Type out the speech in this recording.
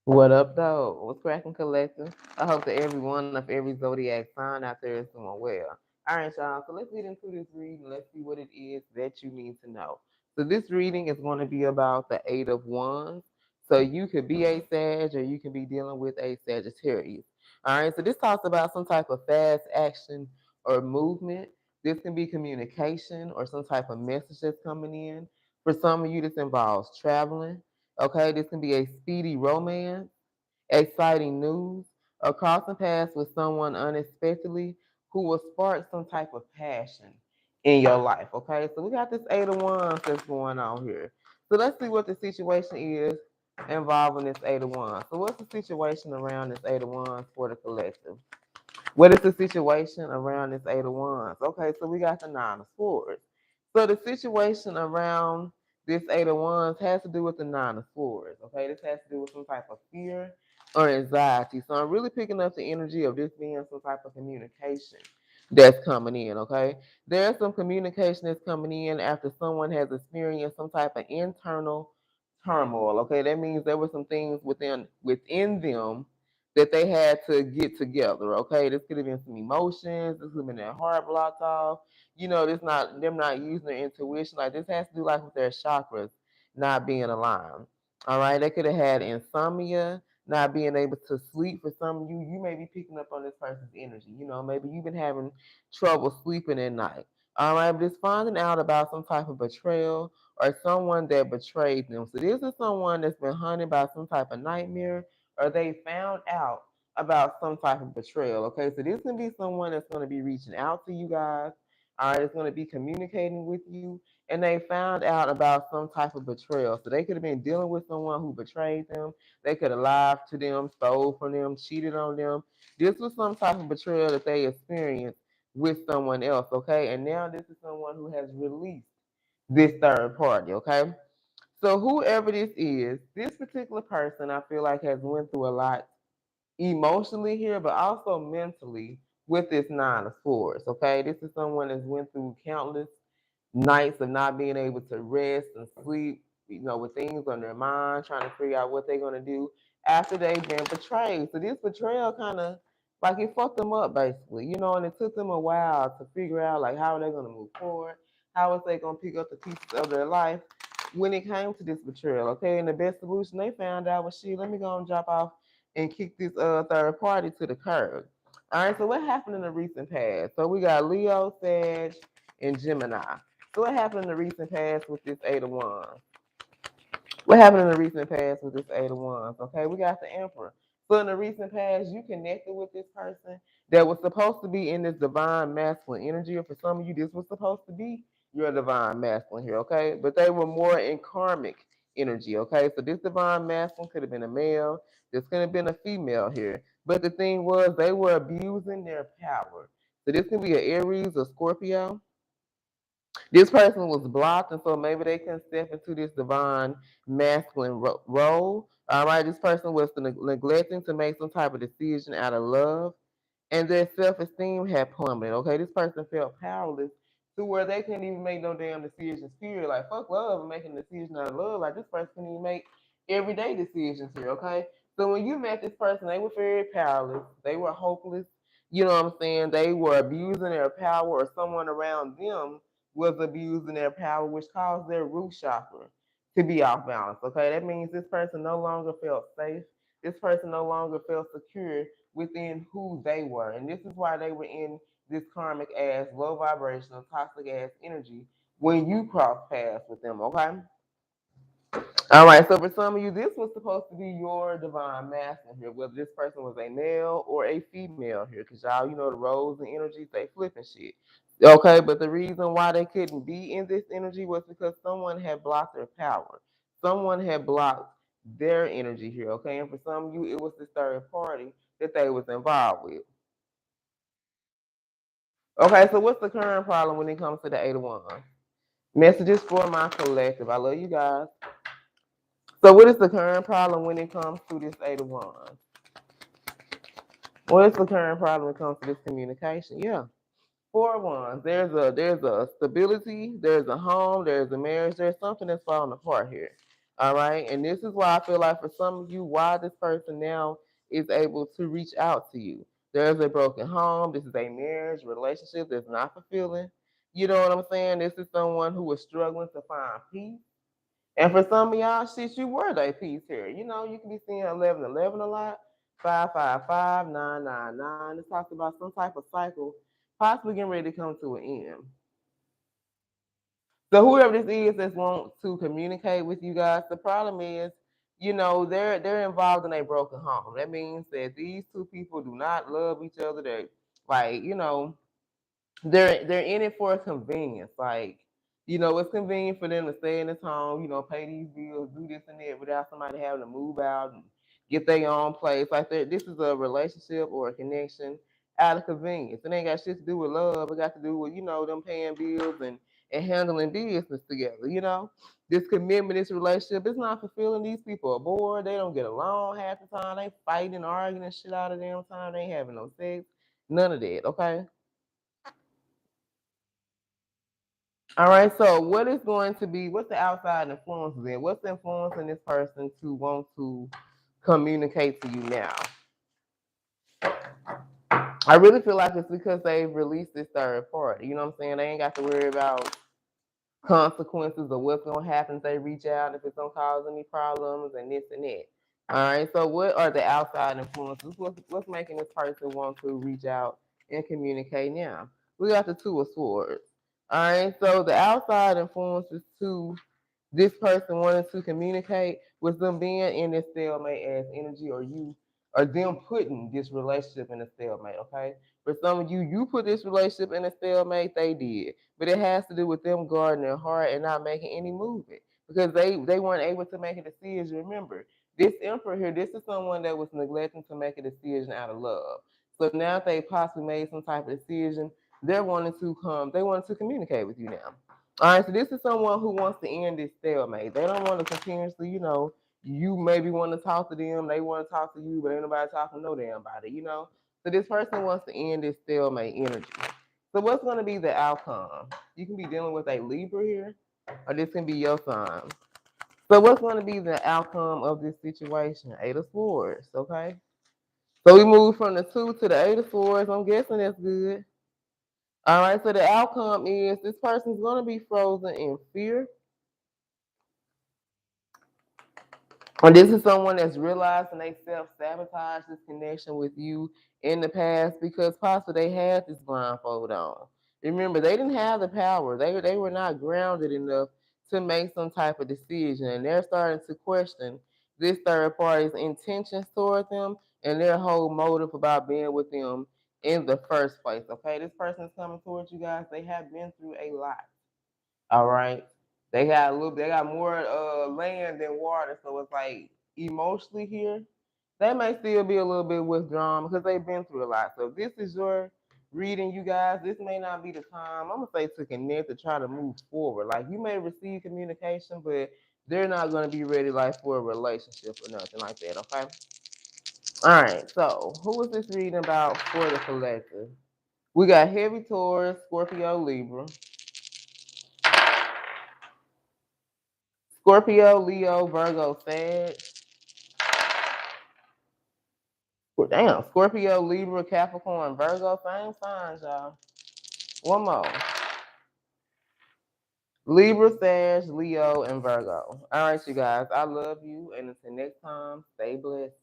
What up, though? What's cracking, collective? I hope that every one of every zodiac sign out there is doing well. All right, y'all. So let's get into this reading. Let's see what it is that you need to know. So this reading is going to be about the Eight of Wands. So you could be a Sag, or you can be dealing with a Sagittarius. All right. So this talks about some type of fast action or movement. This can be communication or some type of message that's coming in. For some of you, this involves traveling. Okay, this can be a speedy romance, exciting news, or crossing paths with someone unexpectedly who will spark some type of passion in your life. Okay, so we got this Eight of Wands that's going on here. So let's see what the situation is involving this Eight of Wands. So what's the situation around this Eight of Wands for the collective? What is the situation around this Eight of Wands? Okay, so we got the Nine of Swords. So the situation around this Eight of Wands has to do with the Nine of Swords. Okay, this has to do with some type of fear or anxiety. So I'm really picking up the energy of this being some type of communication that's coming in. Okay, there's some communication that's coming in after someone has experienced some type of internal turmoil. Okay, that means there were some things within them that they had to get together. Okay, this could have been some emotions. This could have been their heart blocked off. You know, this not them not using their intuition. Like this has to do like with their chakras not being aligned. All right, they could have had insomnia, not being able to sleep. For some of you, you may be picking up on this person's energy. You know, maybe you've been having trouble sleeping at night. All right, but it's finding out about some type of betrayal or someone that betrayed them. So this is someone that's been haunted by some type of nightmare, or they found out about some type of betrayal. Okay, so this can be someone that's going to be reaching out to you guys. All right, it's going to be communicating with you, and they found out about some type of betrayal. So they could have been dealing with someone who betrayed them. They could have lied to them, stole from them, cheated on them. This was some type of betrayal that they experienced with someone else. Okay, and now this is someone who has released this third party. Okay, so whoever this particular person, I feel like has went through a lot emotionally here, but also mentally with this Nine of Swords. Okay, this is someone that's went through countless nights of not being able to rest and sleep. You know, with things on their mind, trying to figure out what they're gonna do after they've been betrayed. So this betrayal kind of like it fucked them up basically, you know, and it took them a while to figure out like how are they gonna move forward, how is they gonna pick up the pieces of their life when it came to this betrayal. Okay, and the best solution they found out was, shit, let me go and drop off and kick this third party to the curb. All right, so what happened in the recent past? So we got Leo, Sag, and Gemini. So what happened in the recent past with this Eight of Wands? What happened in the recent past with this Eight of Wands? Okay, we got the Emperor. So in the recent past, you connected with this person that was supposed to be in this divine masculine energy, or for some of you, this was supposed to be your divine masculine here, okay? But they were more in karmic energy, okay? So this divine masculine could have been a male, this could have been a female here. But the thing was, they were abusing their power. So this can be an Aries or Scorpio. This person was blocked, and so maybe they can step into this divine masculine role. All right, this person was neglecting to make some type of decision out of love, and their self-esteem had plummeted. Okay, this person felt powerless to where they couldn't even make no damn decisions. Period. Like fuck love and making a decision out of love. Like this person couldn't even make everyday decisions here. Okay, so when you met this person, they were very powerless. They were hopeless. You know what I'm saying? They were abusing their power, or someone around them was abusing their power, which caused their root chakra to be off balance. Okay, that means this person no longer felt safe. This person no longer felt secure within who they were. And this is why they were in this karmic ass, low vibrational, toxic ass energy when you cross paths with them, okay? All right, so for some of you, this was supposed to be your divine masculine here, whether this person was a male or a female here, because y'all, you know, the roles and energies, they flipping shit. Okay, but the reason why they couldn't be in this energy was because someone had blocked their power. Someone had blocked their energy here, okay? And for some of you, it was this third party that they was involved with. Okay, so what's the current problem when it comes to the Eight of Wands? Messages for my collective. I love you guys. So what is the current problem when it comes to this Eight of Wands? What is the current problem when it comes to this communication? Yeah. Four of Wands. There's a stability, there's a home, there's a marriage, there's something that's falling apart here. All right. And this is why I feel like for some of you, why this person now is able to reach out to you. There's a broken home. This is a marriage, relationship that's not fulfilling. You know what I'm saying? This is someone who is struggling to find peace. And for some of y'all, shit, you were that piece here. You know, you can be seeing 1111 a lot, 555, 999. This talks about some type of cycle possibly getting ready to come to an end. So whoever this is that wants to communicate with you guys, the problem is, you know, they're involved in a broken home. That means that these two people do not love each other. They like, you know, they're in it for convenience. Like, you know, it's convenient for them to stay in this home, you know, pay these bills, do this and that without somebody having to move out and get their own place. Like this is a relationship or a connection out of convenience. It ain't got shit to do with love. It got to do with, you know, them paying bills and handling business together, you know. This commitment, this relationship, it's not fulfilling. These people are bored. They don't get along half the time. They fighting, arguing and shit all the damn time. They ain't having no sex. None of that, okay? All right, so what is going to be, what's the outside influences in? What's influencing this person to want to communicate to you now? I really feel like it's because they've released this third party. You know what I'm saying? They ain't got to worry about consequences of what's going to happen if they reach out, if it's going to cause any problems and this and that. All right, so what are the outside influences? What's making this person want to reach out and communicate now? We got the Two of Swords. All right, so the outside influences to this person wanting to communicate with them being in this stalemate as energy, or you or them putting this relationship in a stalemate, okay? For some of you, you put this relationship in a stalemate, they did. But it has to do with them guarding their heart and not making any movement. Because they weren't able to make a decision. Remember, this emperor here, this is someone that was neglecting to make a decision out of love. So now they possibly made some type of decision, they wanted to communicate with you now. All right, so this is someone who wants to end this stalemate. They don't want to continuously, you know, you maybe want to talk to them, they want to talk to you, but ain't nobody talking to no damn body, you know? So this person wants to end this stalemate energy. So what's going to be the outcome? You can be dealing with a Libra here, or this can be your sign. So what's going to be the outcome of this situation? Eight of Swords, okay? So we move from the 2 to the 8 of Swords. I'm guessing that's good. All right, so the outcome is this person's going to be frozen in fear. Or this is someone that's realizing they self-sabotage this connection with you in the past because possibly they had this blindfold on. Remember, they didn't have the power. They were not grounded enough to make some type of decision. And they're starting to question this third party's intentions toward them and their whole motive about being with them in the first place. Okay, this person is coming towards you guys. They have been through a lot. All right. They got more land than water, so it's like emotionally here, they may still be a little bit withdrawn because they've been through a lot. So if this is your reading, you guys, this may not be the time. I'm gonna say to connect to try to move forward. Like you may receive communication, but they're not gonna be ready like for a relationship or nothing like that. Okay. All right. So who is this reading about for the collective? We got Heavy Taurus, Scorpio, Libra. Scorpio, Leo, Virgo, Sag. Damn, Scorpio, Libra, Capricorn, Virgo, same signs, y'all. One more. Libra, Sag, Leo, and Virgo. All right, you guys. I love you. And until next time, stay blessed.